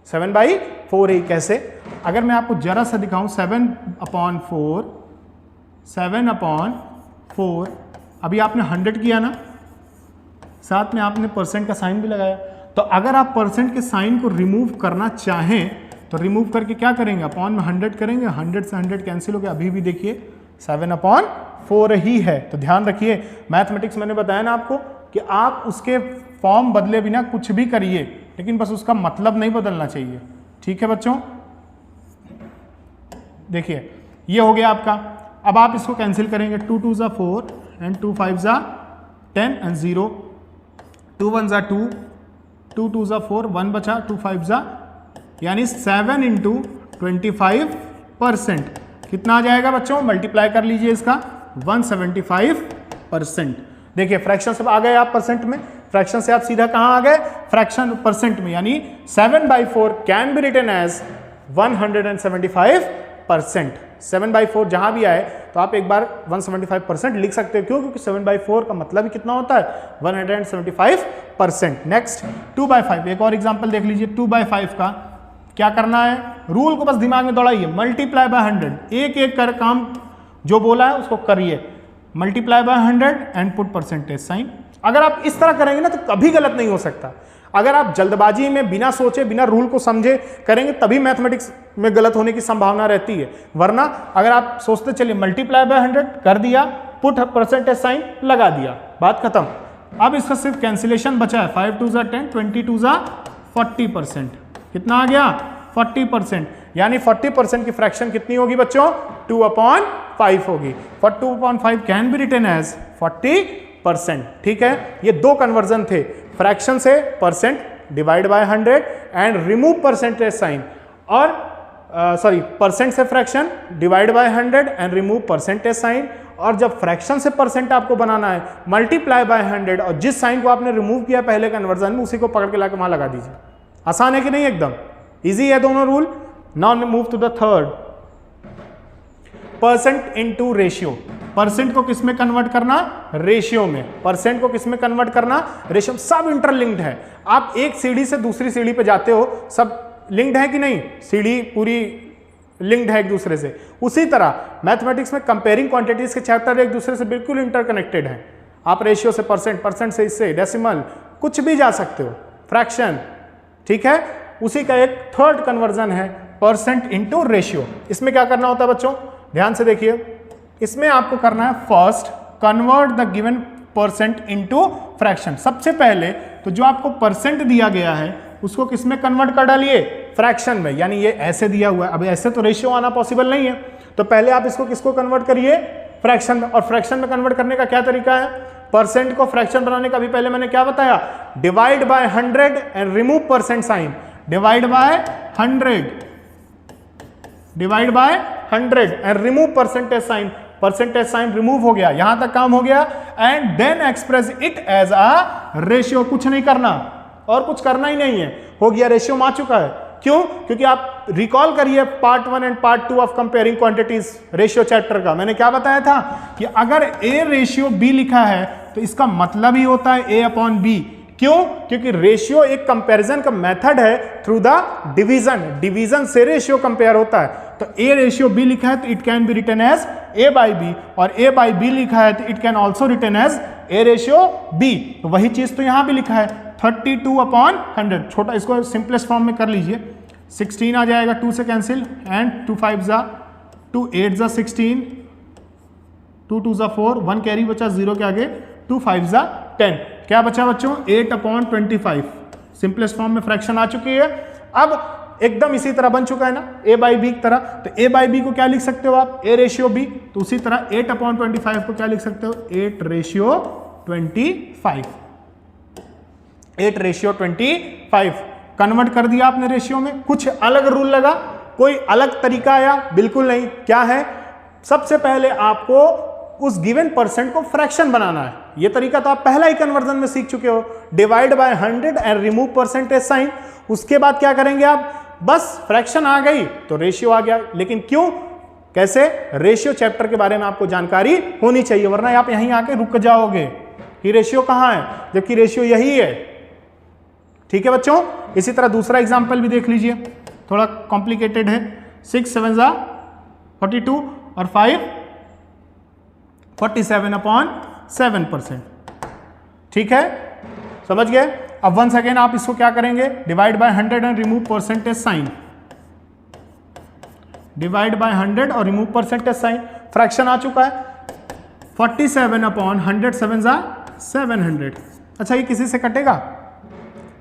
7/4 ही। कैसे? अगर मैं आपको जरा सा दिखाऊं, 7/4, अभी आपने 100 किया ना, साथ में आपने परसेंट का साइन भी लगाया। तो अगर आप परसेंट के साइन को रिमूव करना चाहें तो रिमूव करके क्या करेंगे, अपॉन में 100 करेंगे, 100 से 100 कैंसिल हो गया, अभी भी देखिए 7/4 ही है। तो ध्यान रखिए, मैथमेटिक्स मैंने बताया ना आपको कि आप उसके फॉर्म बदले बिना कुछ भी करिए, लेकिन बस उसका मतलब नहीं बदलना चाहिए। ठीक है बच्चों, देखिए ये हो गया आपका। अब आप इसको कैंसिल करेंगे, 2 2 = 4 एंड 2 5 = 10 एंड 0, 2 1 = 2, 2 2 = 4, 1 बचा, 2 5 = यानी 7 × 25%। कितना आ जाएगा बच्चों, मल्टीप्लाई कर लीजिए इसका, 175%। देखिए फ्रैक्शन से आ गए आप परसेंट में, फ्रैक्शन से आप सीधा कहां आ गए, फ्रैक्शन परसेंट में, यानी 7/4 कैन बी रिटन एज 175%। 7/4 जहां भी आए तो आप एक बार 175% लिख सकते हो। क्यों? क्योंकि 7/4 का मतलब ही कितना होता है, 175%। नेक्स्ट 2/5, एक और एग्जांपल देख लीजिए। 2/5 का क्या करना है, रूल को बस दिमाग में दौड़ाइए, मल्टीप्लाई बाय 100, एक एक कर काम जो बोला है उसको करिए, multiply by 100 and put percentage sign. अगर आप इस तरह करेंगे ना तो कभी गलत नहीं हो सकता। अगर आप जल्दबाजी में बिना सोचे बिना रूल को समझे करेंगे तभी मैथमेटिक्स में गलत होने की संभावना रहती है, वरना अगर आप सोचते चलिए मल्टीप्लाई बाय 100 कर दिया, पुट परसेंटेज साइन लगा दिया, बात खत्म। अब इसका सिर्फ कैंसिलेशन बचा है, 5 2 = 10, 22 = 40%। कितना आ गया, 40%। यानी 40% की फ्रैक्शन कितनी होगी बच्चों, 2/5 होगी। 2/5 कैन बी रिटन एज 40%। ठीक है, ये दो कन्वर्जन थे, फ्रैक्शन से percent divide by 100 and remove percentage sign, और परसेंट से fraction divide by 100 and remove percentage sign. और जब फ्रैक्शन से परसेंट आपको बनाना है, मल्टीप्लाई बाय 100 और जिस साइन को आपने रिमूव किया पहले कन्वर्जन में उसी को पकड़ के लाके वहां लगा दीजिए। आसान है कि नहीं, एकदम इजी है दोनों rule. Now move to the third, percent into ratio. Percent को किस में कन्वर्ट करना, रेशियो में। परसेंट को किस में कन्वर्ट करना, रेशियो। सब इंटरलिंक्ड है। आप एक सीढ़ी से दूसरी सीढ़ी पे जाते हो, सब लिंक्ड है कि नहीं, सीढ़ी पूरी लिंक्ड है एक दूसरे से। उसी तरह मैथमेटिक्स में कंपेयरिंग क्वांटिटीज के चैप्टर एक दूसरे से बिल्कुल इंटरकनेक्टेड है। आप रेशियो से परसेंट, परसेंट से इससे डेसिमल, कुछ भी जा सकते हो, फ्रैक्शन। ठीक है, उसी का एक थर्ड कन्वर्जन है परसेंट इनटू रेशियो। इसमें क्या करना होता है बच्चों, ध्यान से देखिए। इसमें आपको करना है first convert the given percent into fraction. सबसे पहले तो जो आपको परसेंट दिया गया है उसको किस में कन्वर्ट कर डालिए, फ्रैक्शन में। यानी ये ऐसे दिया हुआ है, अब ऐसे तो रेशियो आना पॉसिबल नहीं है, तो पहले आप इसको किसको कन्वर्ट करिए, फ्रैक्शन में। और फ्रैक्शन में कन्वर्ट करने का क्या तरीका है, परसेंट को फ्रैक्शन बनाने का भी पहले मैंने क्या बताया, divide by 100 and remove percent sign. Divide by 100, divide by 100 and remove percentage sign. Percentage sign remove हो गया, यहां तक काम हो गया। And then express it as a ratio. कुछ नहीं करना और कुछ करना ही नहीं है, हो गया, रेशियो आ चुका है। क्यों? क्योंकि आप रिकॉल करिए part 1 and part 2 of comparing quantities ratio chapter का। मैंने क्या बताया था कि अगर ए रेशियो बी लिखा है तो इसका मतलब ही होता है ए अपॉन बी। क्यों? क्योंकि रेशियो एक कंपैरिजन का मेथड है थ्रू द डिवीजन। डिवीजन से रेशियो कंपेयर होता है। तो ए रेशियो बी लिखा है तो it can be written as A by B, और ए बाई बी लिखा है तो it can also written as A ratio B. तो वही चीज तो यहां भी लिखा है 32/100। छोटा इसको सिंपलेस्ट फॉर्म में कर लीजिए, 16 आ जाएगा, 2 से कैंसिल, एंड 2 5 = 2 8 = 16, 2 2 = 4, 1 कैरी बचा 0 के आगे, 2 5 = 10। क्या बचा बच्चों, 8/25। सिंपलेस्ट फॉर्म में फ्रैक्शन आ चुकी है। अब एकदम इसी तरह बन चुका है ना, ए बाई बी की तरह। तो ए बाई बी को क्या लिख सकते हो आप, ए रेशियो बी। तो उसी तरह 8/25 को क्या लिख सकते हो, 8/25। 8/25 कन्वर्ट कर दिया आपने रेशियो में। कुछ अलग रूल लगा, कोई अलग तरीका आया, बिल्कुल नहीं। क्या है, सबसे पहले आपको उस गिवन परसेंट को फ्रैक्शन बनाना है। ये तरीका तो आप पहला ही कन्वर्जन में सीख चुके हो, divide by 100 and remove percentage sign. उसके बाद क्या करेंगे आप, बस फ्रैक्शन आ गई तो रेशियो आ गया। लेकिन क्यों, कैसे? रेशियो चैप्टर के बारे में आपको जानकारी होनी चाहिए, वरना आप यहीं आके रुक जाओगे कि रेशियो कहां है, जबकि रेशियो यही है। ठीक है बच्चों, इसी तरह दूसरा एग्जांपल भी देख लीजिए, थोड़ा कॉम्प्लिकेटेड है। 6 7 जा 42 और 5 47/7%। ठीक है, समझ गए? अब वंस अगेन आप इसको क्या करेंगे, divide by 100 and remove percentage sign. Divide by 100 और रिमूव परसेंटेज साइन। फ्रैक्शन आ चुका है 47/100, 7 जा 700। अच्छा, ये किसी से कटेगा?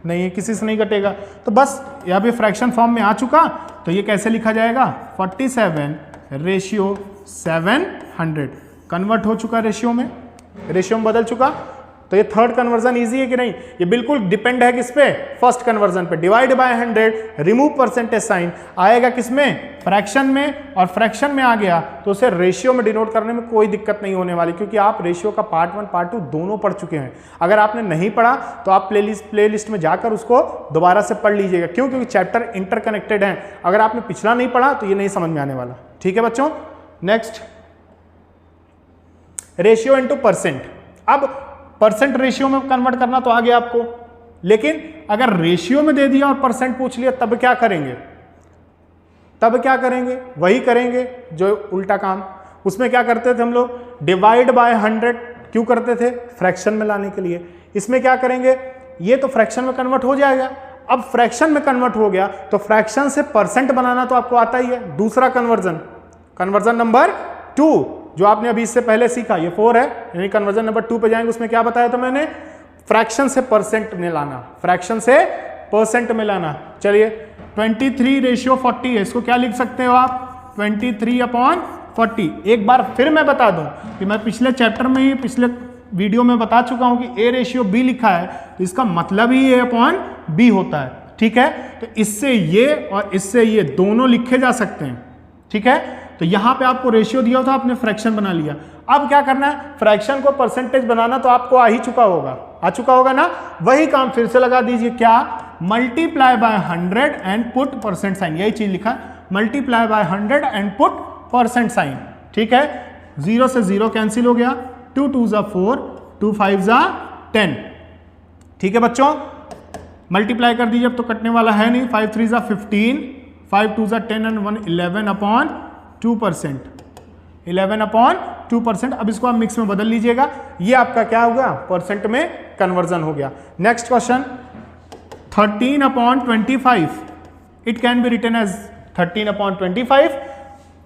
नहीं, ये किसी से नहीं कटेगा। तो बस यह भी फ्रैक्शन फॉर्म में आ चुका, तो ये कैसे लिखा जाएगा? 47/700 कन्वर्ट हो चुका रेशियो में बदल चुका। तो ये थर्ड कन्वर्जन इजी है कि नहीं? ये बिल्कुल डिपेंड है किस पे? फर्स्ट कन्वर्जन पे। Divide by 100, remove percentage sign आएगा किसमें? फ्रैक्शन में, और फ्रैक्शन में आ गया तो उसे रेशियो में डिनोट करने में कोई दिक्कत नहीं होने वाली, क्योंकि आप रेशियो का पार्ट 1 पार्ट 2 दोनों पढ़ चुके हैं। अगर आपने नहीं पढ़ा तो आप प्लेलिस्ट में जाकर उसको दोबारा से पढ़ लीजिएगा। क्यों? क्योंकि चैप्टर इंटरकनेक्टेड है। अगर आपने पिछला नहीं पढ़ा तो ये नहीं समझ में आने वाला। ठीक है बच्चों, नेक्स्ट रेशियो इनटू परसेंट। अब परसेंट रेशियो में कन्वर्ट करना तो आ गया आपको, लेकिन अगर रेशियो में दे दिया और परसेंट पूछ लिया तब क्या करेंगे? वही करेंगे जो उल्टा काम। उसमें क्या करते थे हम लोग? डिवाइड बाय 100 क्यों करते थे? फ्रैक्शन में लाने के लिए। इसमें क्या करेंगे? ये तो फ्रैक्शन में कन्वर्ट हो जाएगा। अब फ्रैक्शन में कन्वर्ट हो गया तो फ्रैक्शन से परसेंट बनाना तो आपको आता ही है। दूसरा कन्वर्जन नंबर 2 जो आपने अभी इससे पहले सीखा, ये 4 है, यानी कन्वर्जन नंबर 2 पे जाएंगे। उसमें क्या बताया था मैंने? फ्रैक्शन से परसेंट में लाना। चलिए 23/40 है, इसको क्या लिख सकते हो आप? 23/40। एक बार फिर मैं बता दूं कि मैं पिछले चैप्टर में ही, पिछले वीडियो में बता चुका हूं कि A रेशियो B लिखा है तो इसका मतलब ही A/B होता है। ठीक है, तो इससे ये और इससे ये दोनों लिखे जा सकते हैं। ठीक है, तो यहां पे आपको रेशियो दिया था, आपने फ्रैक्शन बना लिया। अब क्या करना है? फ्रैक्शन को परसेंटेज बनाना तो आपको आ चुका होगा ना? वही काम फिर से लगा दीजिए। क्या? Multiply by 100 and put percent sign. यही चीज लिखा, multiply by 100 and put percent sign. ठीक है, 0 से 0 कैंसिल हो गया, 2 2 जा 4, 2 5 जा 10। ठीक है बच्चों, मल्टीप्लाई कर दीजिए, अब तो कटने वाला है नहीं। 5 3 जा 15, 5 2 जा 10 एंड 1 11/2%। 11/2%। अब इसको आप मिक्स में बदल लीजिएगा, ये आपका क्या होगा? परसेंट में कन्वर्जन हो गया। Next question 13/25। It can be written as 13/25।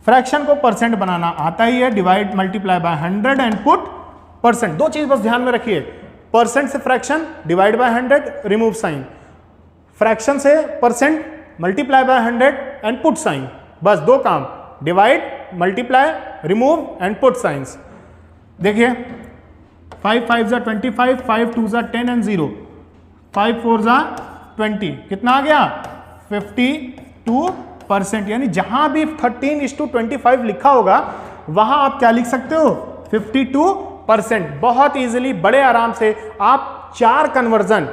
Fraction को परसेंट बनाना आता ही है। Divide multiply by 100 and put percent. दो चीज बस ध्यान में रखिए, परसेंट से fraction, divide by 100, remove sign. Fraction से percent, multiply by 100 and put sign. बस दो काम, divide, multiply, remove and put signs. देखिए 5 5 जा 25, 5 2 जा 10 एंड 0, 5 4 जा 20, कितना आ गया? 52%। यानी जहां भी 13:25 लिखा होगा वहां आप क्या लिख सकते हो? 52%। बहुत इजीली, बड़े आराम से आप 4 कन्वर्जन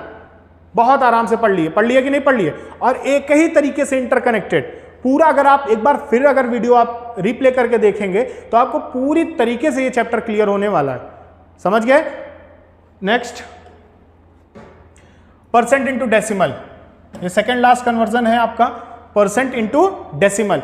बहुत आराम से पढ़ लिए कि नहीं पढ़ लिए, और एक ही तरीके से इंटरकनेक्टेड पूरा। अगर आप एक बार फिर अगर वीडियो आप रिप्ले करके देखेंगे तो आपको पूरी तरीके से ये चैप्टर क्लियर होने वाला है। समझ गए? Next percent into decimal. ये सेकेंड लास्ट कन्वर्जन है आपका, परसेंट इंटू डेसिमल।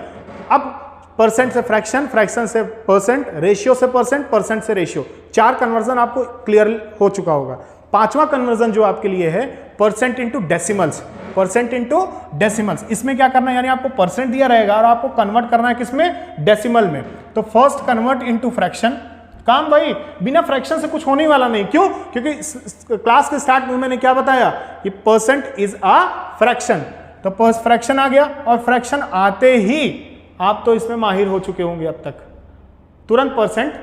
अब परसेंट से फ्रैक्शन, फ्रैक्शन से परसेंट, रेशियो से परसेंट, परसेंट से रेशियो। 4 कन्वर्जन आपको क्लियर हो चुका होगा। 5वां कन्वर्जन जो आपके लिए है percent into decimals. Percent into decimals, इसमें क्या करना है? यानी आपको परसेंट दिया रहेगा और आपको कन्वर्ट करना है किसमें? डेसिमल में। तो फर्स्ट कन्वर्ट इंटू फ्रैक्शन। काम भाई बिना फ्रैक्शन से कुछ होने वाला नहीं। क्यों? क्योंकि क्लास के स्टार्ट में मैंने क्या बताया कि परसेंट इज अ फ्रैक्शन। तो फ्रैक्शन आ गया, और फ्रैक्शन आते ही आप तो इसमें माहिर हो चुके होंगे अब तक, तुरंत परसेंट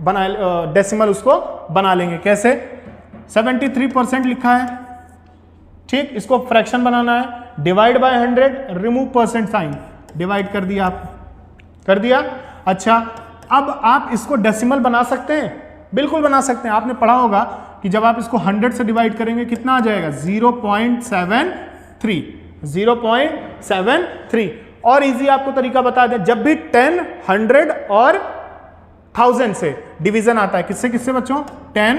बना, डेसिमल उसको बना लेंगे। कैसे? 73% लिखा है, ठीक, इसको फ्रैक्शन बनाना है। Divide by 100, remove percent sign, divide कर दिया आप, कर दिया। अच्छा, अब आप इसको डेसिमल बना सकते हैं? बिल्कुल बना सकते हैं। आपने पढ़ा होगा कि जब आप इसको 100 से डिवाइड करेंगे कितना आ जाएगा? 0.73। और इजी आपको तरीका बता दें, जब भी 10, 100 और 1000 से डिवीजन आता है, किससे किससे बच्चों, 10,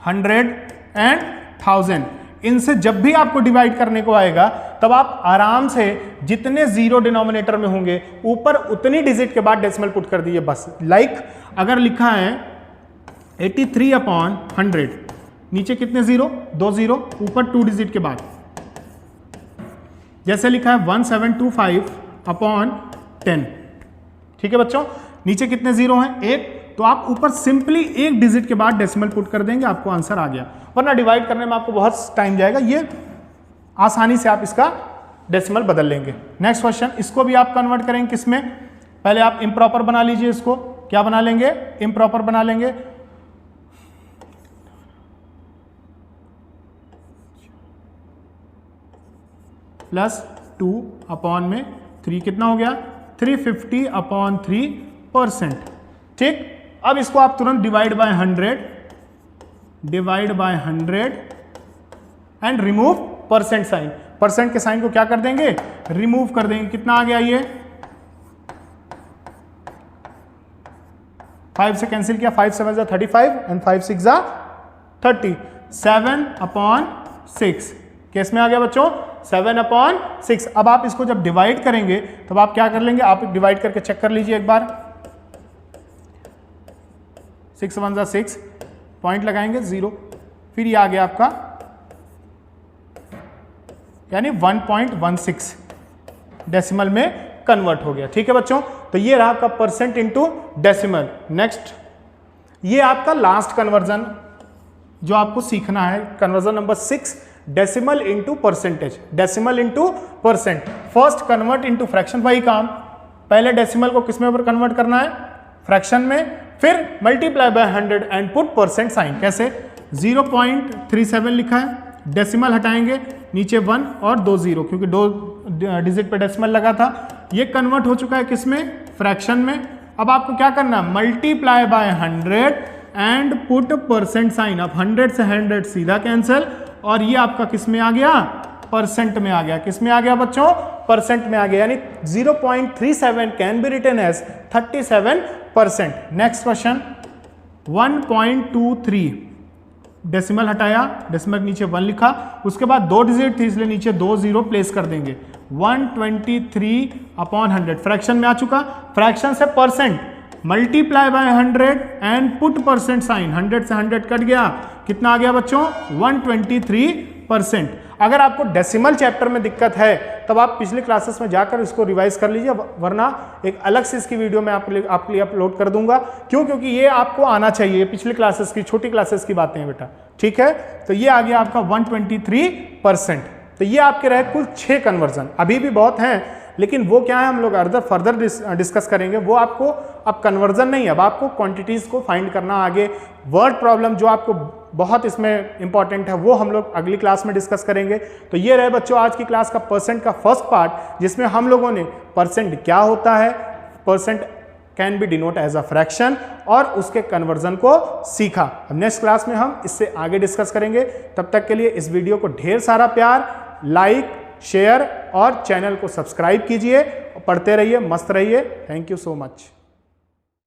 100 एंड 1000, इनसे जब भी आपको डिवाइड करने को आएगा तब आप आराम से जितने जीरो डिनोमिनेटर में होंगे ऊपर उतनी डिजिट के बाद डेसिमल पुट कर दीजिए बस। लाइक अगर लिखा है 83/100, नीचे कितने जीरो, 2 जीरो, ऊपर 2 डिजिट के बाद। जैसे लिखा है 1725/10, ठीक है बच्चों, नीचे कितने जीरो हैं, 1, तो आप ऊपर सिंपली 1 डिजिट के बाद डेसिमल पुट कर देंगे, आपको आंसर आ गया। वरना डिवाइड करने में आपको बहुत टाइम जाएगा, ये आसानी से आप इसका डेसिमल बदल लेंगे। नेक्स्ट क्वेश्चन, इसको भी आप कन्वर्ट करेंगे किसमें, पहले आप इम्प्रॉपर बना लीजिए, इसको क्या बना लेंगे, इम्प्रॉपर बना लेंगे। +2/3 कितना हो गया, 350/3%, ठीक। अब इसको आप तुरंत divide by 100 and remove percent sign, percent के साइन को क्या कर देंगे, रिमूव कर देंगे। कितना आ गया ये, 5 से कैंसिल किया, 5 7 जा 35 एंड 5 6 जा 30, 7/6 केस में आ गया बच्चों, 7/6। अब आप इसको जब डिवाइड करेंगे तब आप क्या कर लेंगे, आप डिवाइड करके चेक कर लीजिए एक बार, 6 1 जा 6, पॉइंट लगाएंगे 0, फिर ये आ गया आपका यानी 1.16 डेसिमल में कन्वर्ट हो गया, ठीक है बच्चों। तो ये रहा आपका परसेंट इंटू डेसिमल। नेक्स्ट, ये आपका लास्ट कन्वर्जन जो आपको सीखना है, conversion number 6, decimal into percentage, decimal into percent. First convert into fraction, वही काम, पहले डेसिमल को किस में ऊपर कन्वर्ट करना है, फ्रैक्शन में, फिर multiply by 100 and put percent sign. कैसे, 0.37 लिखा है, डेसिमल हटाएंगे, नीचे 1 और 2 0, क्योंकि 2 डिजिट पे डेसिमल लगा था। ये कन्वर्ट हो चुका है किसमें, फ्रैक्शन में। अब आपको क्या करना, multiply by 100 and put percent sign. अब 100 से 100 सीधा कैंसिल, और ये आपका किस में आ गया, परसेंट में आ गया। किस में आ गया बच्चों, परसेंट में आ गया, यानी 0.37 can be written as 37%। Next question, 1.23, decimal हटाया, डेसिमल नीचे 1 लिखा, उसके बाद 2 डिजिट थी इसलिए नीचे 2 0 प्लेस कर देंगे। 123/100 फ्रैक्शन में आ चुका, फ्रैक्शन से percent, multiply by 100 and put percent sign, 100 से 100 कट गया, कितना आ गया बच्चों, 123%। अगर आपको डेसिमल चैप्टर में दिक्कत है तब आप पिछली क्लासेस में जाकर इसको रिवाइज कर लीजिए, वरना एक अलग से इसकी वीडियो मैं आपके लिए अपलोड कर दूंगा। क्यों, क्योंकि ये आपको आना चाहिए, पिछली क्लासेस की, छोटी क्लासेस की बातें हैं बेटा, ठीक है। तो ये आ गया आपका 123%। तो ये आपके रहे कुल 6 कन्वर्जन, अभी भी बहुत हैं, लेकिन वो क्या है हम लोग फर्दर डिस्कस करेंगे। वो आपको अब कन्वर्जन नहीं, अब आपको क्वांटिटीज को फाइंड करना आगे, वर्ड प्रॉब्लम जो आपको बहुत इसमें इंपॉर्टेंट है वो हम लोग अगली क्लास में डिस्कस करेंगे। तो ये रहे बच्चों आज की क्लास का परसेंट का फर्स्ट पार्ट, जिसमें हम लोगों ने परसेंट क्या होता है, percent can be denote as a fraction, और उसके कन्वर्जन को सीखा। अब नेक्स्ट क्लास में हम इससे आगे डिस्कस करेंगे। तब तक के लिए इस वीडियो को ढेर सारा प्यार, लाइक, शेयर और चैनल को सब्सक्राइब कीजिए, पढ़ते रहिए, मस्त रहिए। Thank you so much.